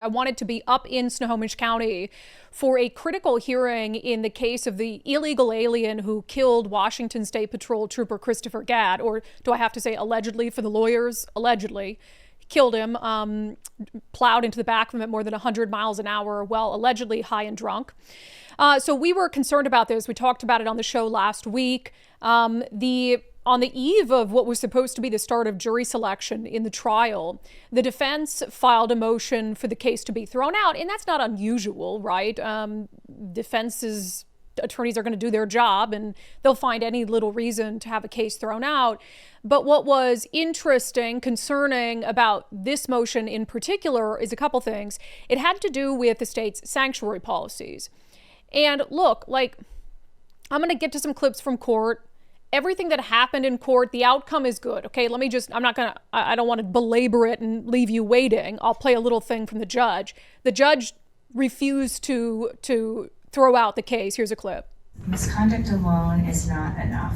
I wanted to be up in Snohomish County for a critical hearing in the case of the illegal alien who killed Washington State Patrol Trooper Christopher Gadd, or do I have to say allegedly for the lawyers? Allegedly. Killed him, plowed into the back of him at more than 100 miles an hour while allegedly high and drunk. So we were concerned about this. We talked about it on the show last week. On the eve of what was supposed to be the start of jury selection in the trial, the defense filed a motion for the case to be thrown out. And that's not unusual, right? Defense's attorneys are going to do their job and they'll find any little reason to have a case thrown out. But what was interesting, concerning about this motion in particular is a couple things. It had to do with the state's sanctuary policies. And look, I'm going to get to some clips from court. Everything that happened in court, the outcome is good. Okay, I don't want to belabor it and leave you waiting. I'll play a little thing from the judge. The judge refused to throw out the case. Here's a clip. Misconduct alone is not enough.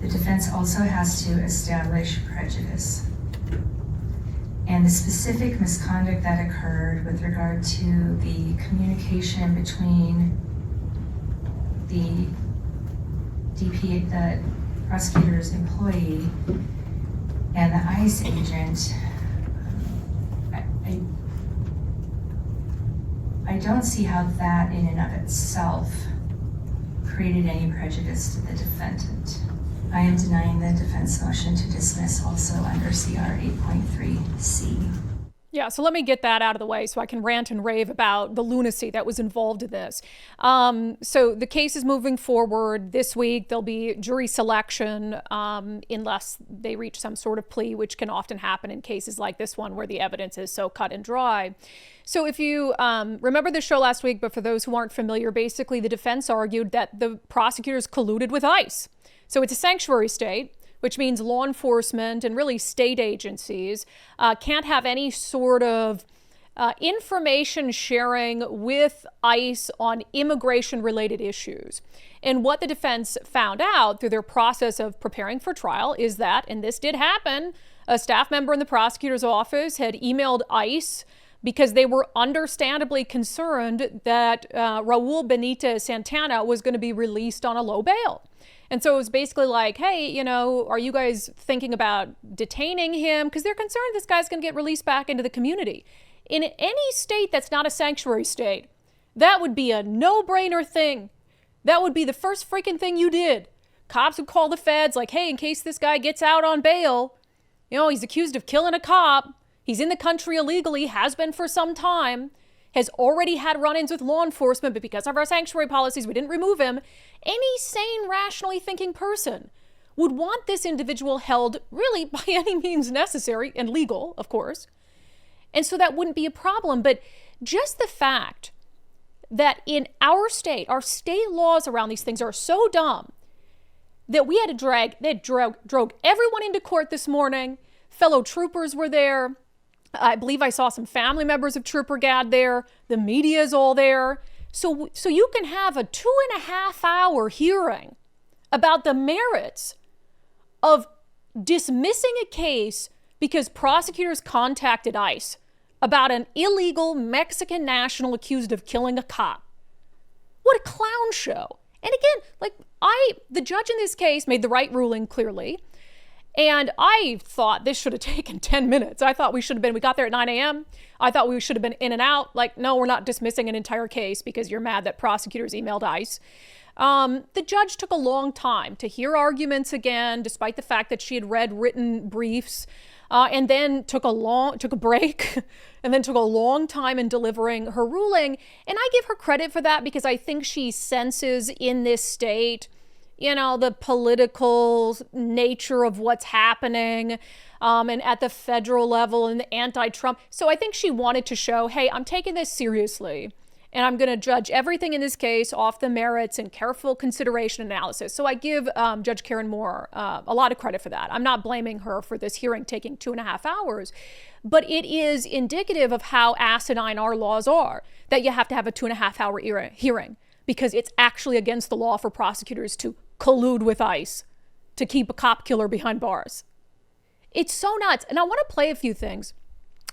The defense also has to establish prejudice. And the specific misconduct that occurred with regard to the communication between the prosecutor's employee and the ICE agent, I don't see how that in and of itself created any prejudice to the defendant. I am denying the defense motion to dismiss also under CR 8.3C. Yeah, so let me get that out of the way so I can rant and rave about the lunacy that was involved in this. So the case is moving forward this week. There'll be jury selection unless they reach some sort of plea, which can often happen in cases like this one where the evidence is so cut and dry. So if you remember the show last week, but for those who aren't familiar, basically the defense argued that the prosecutors colluded with ICE. So it's a sanctuary state, which means law enforcement and really state agencies can't have any sort of information sharing with ICE on immigration-related issues. And what the defense found out through their process of preparing for trial is that, and this did happen, a staff member in the prosecutor's office had emailed ICE because they were understandably concerned that Raul Benitez Santana was going to be released on a low bail. And so it was basically like, hey, are you guys thinking about detaining him? Because they're concerned this guy's going to get released back into the community. In any state that's not a sanctuary state, that would be a no-brainer thing. That would be the first freaking thing you did. Cops would call the feds like, hey, in case this guy gets out on bail, he's accused of killing a cop. He's in the country illegally, has been for some time, has already had run-ins with law enforcement, but because of our sanctuary policies, we didn't remove him. Any sane, rationally thinking person would want this individual held really by any means necessary and legal, of course. And so that wouldn't be a problem. But just the fact that in our state laws around these things are so dumb that we had to drag everyone into court this morning. Fellow troopers were there. I believe I saw some family members of Trooper Gadd there. The media is all there. So you can have a 2.5-hour hearing about the merits of dismissing a case because prosecutors contacted ICE about an illegal Mexican national accused of killing a cop. What a clown show. And again, the judge in this case made the right ruling clearly. And I thought this should have taken 10 minutes. I thought we got there at 9 a.m. I thought we should have been in and out. No, we're not dismissing an entire case because you're mad that prosecutors emailed ICE. The judge took a long time to hear arguments again, despite the fact that she had read written briefs, and then took a break and then took a long time in delivering her ruling. And I give her credit for that because I think she senses in this state the political nature of what's happening and at the federal level and the anti-Trump. So I think she wanted to show, hey, I'm taking this seriously and I'm going to judge everything in this case off the merits and careful consideration analysis. So I give Judge Karen Moore a lot of credit for that. I'm not blaming her for this hearing taking 2.5 hours, but it is indicative of how asinine our laws are, that you have to have a 2.5-hour hearing because it's actually against the law for prosecutors to collude with ICE to keep a cop killer behind bars. It's so nuts. And I want to play a few things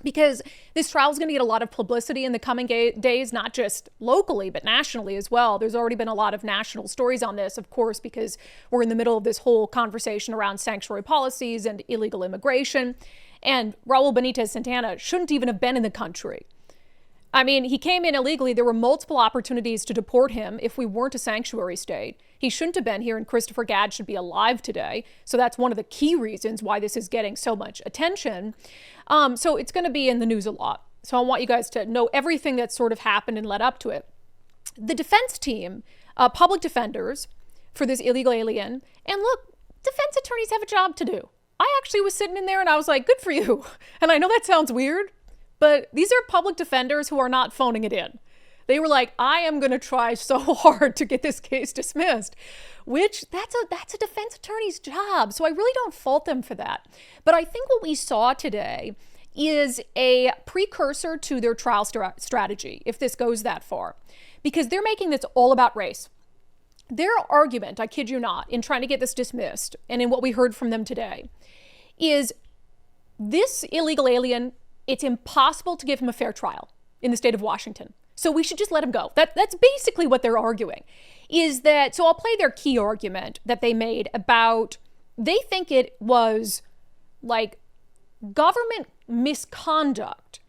because this trial is going to get a lot of publicity in the coming days, not just locally, but nationally as well. There's already been a lot of national stories on this, of course, because we're in the middle of this whole conversation around sanctuary policies and illegal immigration. And Raul Benitez Santana shouldn't even have been in the country. I mean, he came in illegally. There were multiple opportunities to deport him if we weren't a sanctuary state. He shouldn't have been here, and Christopher Gadd should be alive today. So that's one of the key reasons why this is getting so much attention. So it's going to be in the news a lot. So I want you guys to know everything that's sort of happened and led up to it. The defense team, public defenders for this illegal alien, and look, defense attorneys have a job to do. I actually was sitting in there and I was like, good for you. And I know that sounds weird, but these are public defenders who are not phoning it in. They were like, I am going to try so hard to get this case dismissed, which that's a defense attorney's job. So I really don't fault them for that. But I think what we saw today is a precursor to their trial strategy, if this goes that far, because they're making this all about race. Their argument, I kid you not, in trying to get this dismissed, and in what we heard from them today, is this illegal alien, it's impossible to give him a fair trial in the state of Washington. So we should just let him go. That's basically what they're arguing. Is that, so I'll play their key argument that they made about, they think it was like government misconduct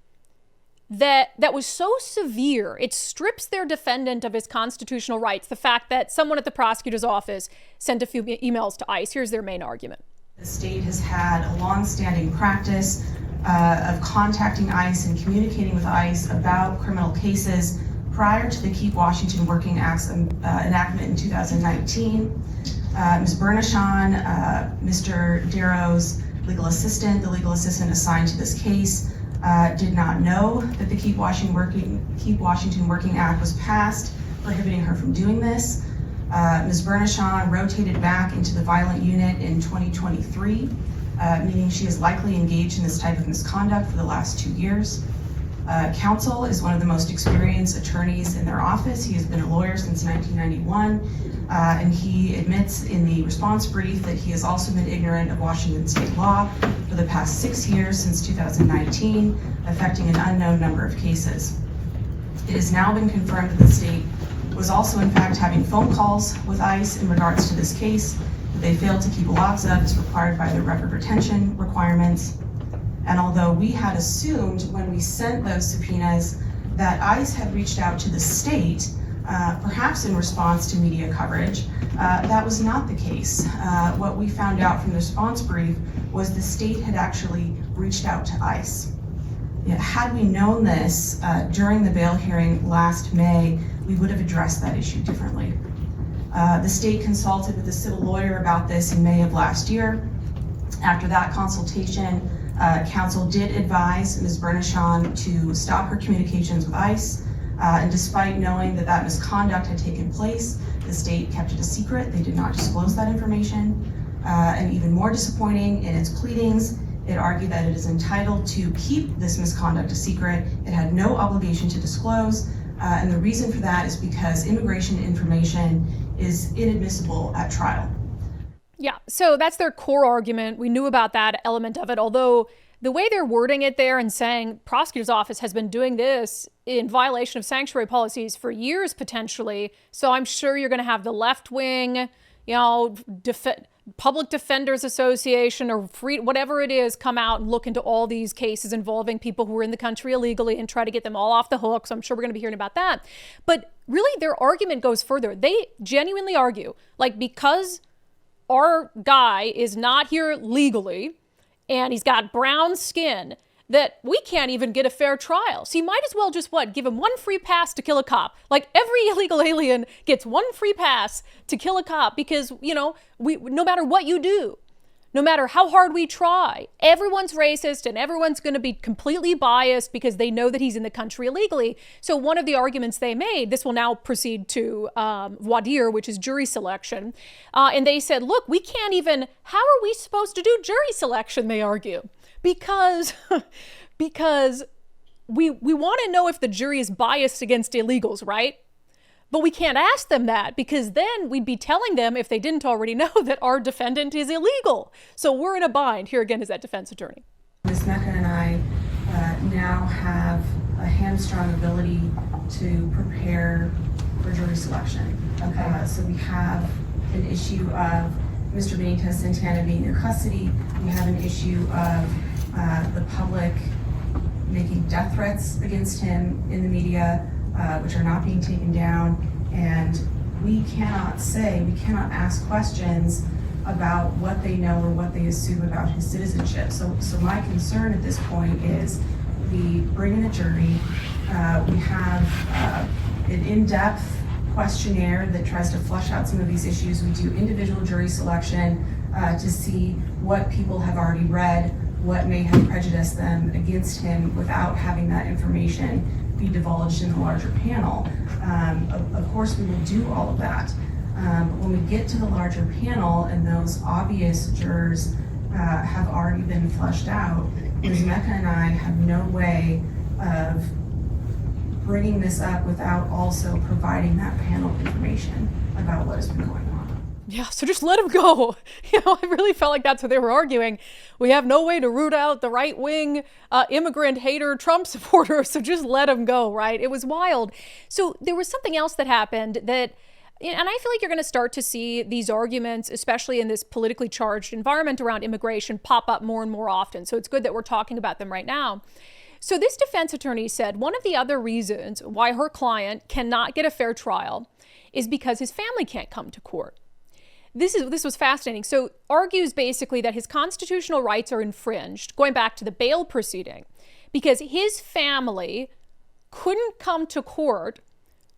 that was so severe, it strips their defendant of his constitutional rights. The fact that someone at the prosecutor's office sent a few emails to ICE. Here's their main argument. The state has had a long-standing practice of contacting ICE and communicating with ICE about criminal cases prior to the Keep Washington Working Act's enactment in 2019. Ms. Bernachon, Mr. Darrow's legal assistant, the legal assistant assigned to this case, did not know that the Keep Washington Working Act was passed, prohibiting her from doing this. Ms. Bernachon rotated back into the violent unit in 2023, meaning she is likely engaged in this type of misconduct for the last 2 years. Counsel is one of the most experienced attorneys in their office. He has been a lawyer since 1991, and he admits in the response brief that he has also been ignorant of Washington state law for the past 6 years since 2019, affecting an unknown number of cases. It has now been confirmed that the state was also in fact having phone calls with ICE in regards to this case, that they failed to keep locks up as required by their record retention requirements. And although we had assumed when we sent those subpoenas that ICE had reached out to the state, perhaps in response to media coverage, that was not the case. What we found out from the response brief was the state had actually reached out to ICE. Had we known this during the bail hearing last May, we would have addressed that issue differently. The state consulted with a civil lawyer about this in May of last year. After that consultation, counsel did advise Ms. Bernachon to stop her communications with ICE, and despite knowing that that misconduct had taken place, the state kept it a secret. They did not disclose that information. And even more disappointing, in its pleadings, it argued that it is entitled to keep this misconduct a secret. It had no obligation to disclose, and the reason for that is because immigration information is inadmissible at trial. Yeah, so that's their core argument. We knew about that element of it, although the way they're wording it there and saying prosecutor's office has been doing this in violation of sanctuary policies for years potentially. So I'm sure you're going to have the left wing, Public Defenders Association or whatever it is, come out and look into all these cases involving people who are in the country illegally and try to get them all off the hook. So I'm sure we're going to be hearing about that. But really their argument goes further. They genuinely argue, like, because our guy is not here legally and he's got brown skin, that we can't even get a fair trial. So you might as well just, give him one free pass to kill a cop. Like every illegal alien gets one free pass to kill a cop because, no matter what you do, no matter how hard we try, everyone's racist and everyone's going to be completely biased because they know that he's in the country illegally. So one of the arguments they made, this will now proceed to voir dire, which is jury selection. And they said, look, we can't even, how are we supposed to do jury selection, they argue? Because we want to know if the jury is biased against illegals, right? But we can't ask them that because then we'd be telling them, if they didn't already know, that our defendant is illegal. So we're in a bind. Here again is that defense attorney. Ms. Mecca and I now have a hamstrung ability to prepare for jury selection. Okay. So we have an issue of Mr. Benitez Santana being in custody. We have an issue of the public making death threats against him in the media, which are not being taken down. And we cannot ask questions about what they know or what they assume about his citizenship. So my concern at this point is we bring in a jury, we have an in-depth questionnaire that tries to flesh out some of these issues. We do individual jury selection to see what people have already read, what may have prejudiced them against him without having that information be divulged in the larger panel. Of course, we will do all of that. But when we get to the larger panel and those obvious jurors have already been fleshed out, Ms. Mecca and I have no way of bringing this up without also providing that panel information about what has been going on. Yeah, so just let him go. I really felt like that's what they were arguing. We have no way to root out the right-wing immigrant hater Trump supporter, so just let him go, right? It was wild. So there was something else that happened that, and I feel like you're going to start to see these arguments, especially in this politically charged environment around immigration, pop up more and more often. So it's good that we're talking about them right now. So this defense attorney said one of the other reasons why her client cannot get a fair trial is because his family can't come to court. This was fascinating. So argues basically that his constitutional rights are infringed, going back to the bail proceeding, because his family couldn't come to court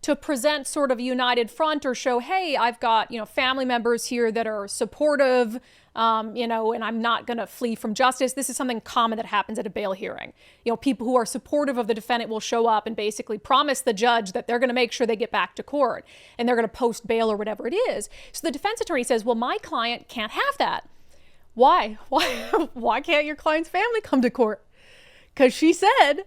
to present sort of a united front or show, hey, I've got, family members here that are supportive, and I'm not going to flee from justice. This is something common that happens at a bail hearing. People who are supportive of the defendant will show up and basically promise the judge that they're going to make sure they get back to court and they're going to post bail or whatever it is. So the defense attorney says, well, my client can't have that. Why? Why can't your client's family come to court? Because she said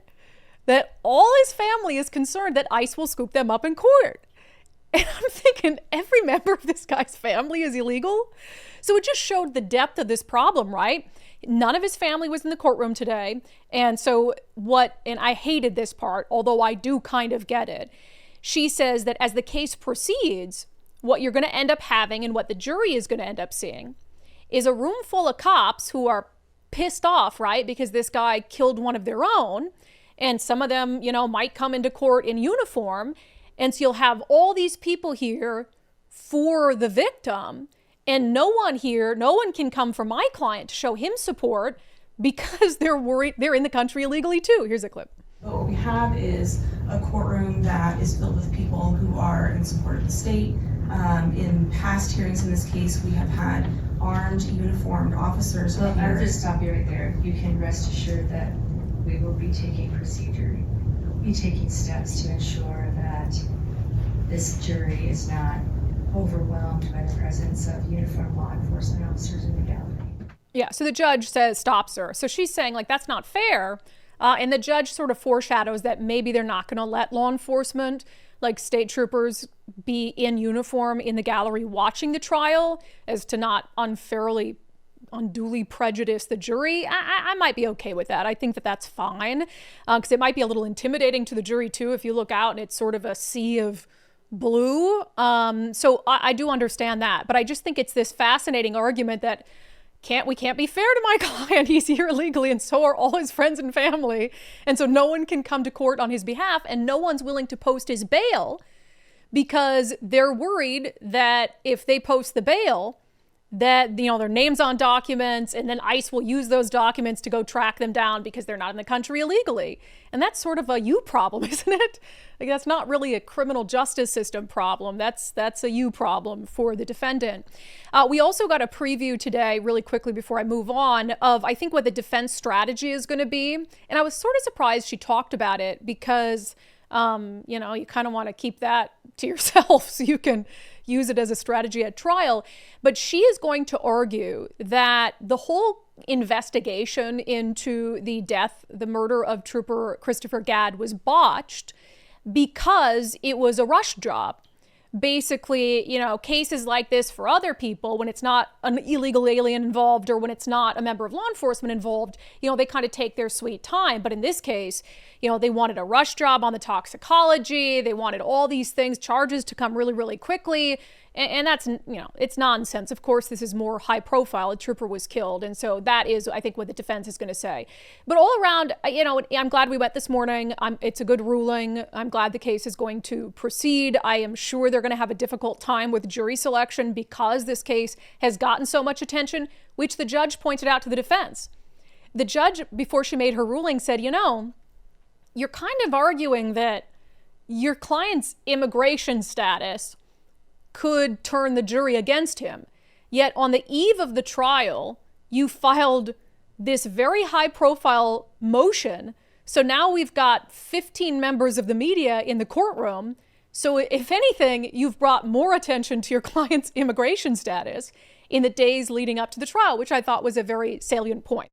that all his family is concerned that ICE will scoop them up in court. And I'm thinking every member of this guy's family is illegal. So it just showed the depth of this problem, right? None of his family was in the courtroom today. And and I hated this part, although I do kind of get it. She says that as the case proceeds, what you're going to end up having and what the jury is going to end up seeing is a room full of cops who are pissed off, right? Because this guy killed one of their own. And some of them, might come into court in uniform. And so you'll have all these people here for the victim. And no one can come for my client to show him support because they're worried they're in the country illegally too. Here's a clip. What we have is a courtroom that is filled with people who are in support of the state. In past hearings in this case, we have had armed, uniformed officers. Well, I'll just stop you right there. You can rest assured that we will be taking steps to ensure that this jury is not overwhelmed by the presence of uniformed law enforcement officers in the gallery. Yeah, so the judge stops her. So she's saying, that's not fair. And the judge sort of foreshadows that maybe they're not going to let law enforcement, like state troopers, be in uniform in the gallery watching the trial as to not unduly prejudice the jury. I might be okay with that. I think that that's fine because it might be a little intimidating to the jury too if you look out and it's sort of a sea of blue. So I do understand that, but I just think it's this fascinating argument that we can't be fair to my client. He's here illegally and so are all his friends and family. And so no one can come to court on his behalf and no one's willing to post his bail because they're worried that if they post the bail, that their name's on documents and then ICE will use those documents to go track them down because they're not in the country illegally. And that's sort of a you problem, isn't it? That's not really a criminal justice system problem. That's a you problem for the defendant. We also got a preview today, really quickly before I move on, of I think what the defense strategy is going to be. And I was sort of surprised she talked about it because, you kind of want to keep that to yourself so you can use it as a strategy at trial. But she is going to argue that the whole investigation into the murder of Trooper Christopher Gadd was botched because it was a rush job, basically, you know, cases like this for other people, when it's not an illegal alien involved or when it's not a member of law enforcement involved, you know, they kind of take their sweet time. But in this case, you know, they wanted a rush job on the toxicology. They wanted all these things, charges to come really, really quickly. And that's, you know, it's nonsense. Of course, this is more high profile. A trooper was killed. And so that is, I think, what the defense is going to say. But all around, you know, I'm glad we went this morning. It's a good ruling. I'm glad the case is going to proceed. I am sure they're going to have a difficult time with jury selection because this case has gotten so much attention, which the judge pointed out to the defense. The judge, before she made her ruling, said, you know, you're kind of arguing that your client's immigration status could turn the jury against him. Yet on the eve of the trial, you filed this very high profile motion. So now we've got 15 members of the media in the courtroom. So if anything, you've brought more attention to your client's immigration status in the days leading up to the trial, which I thought was a very salient point.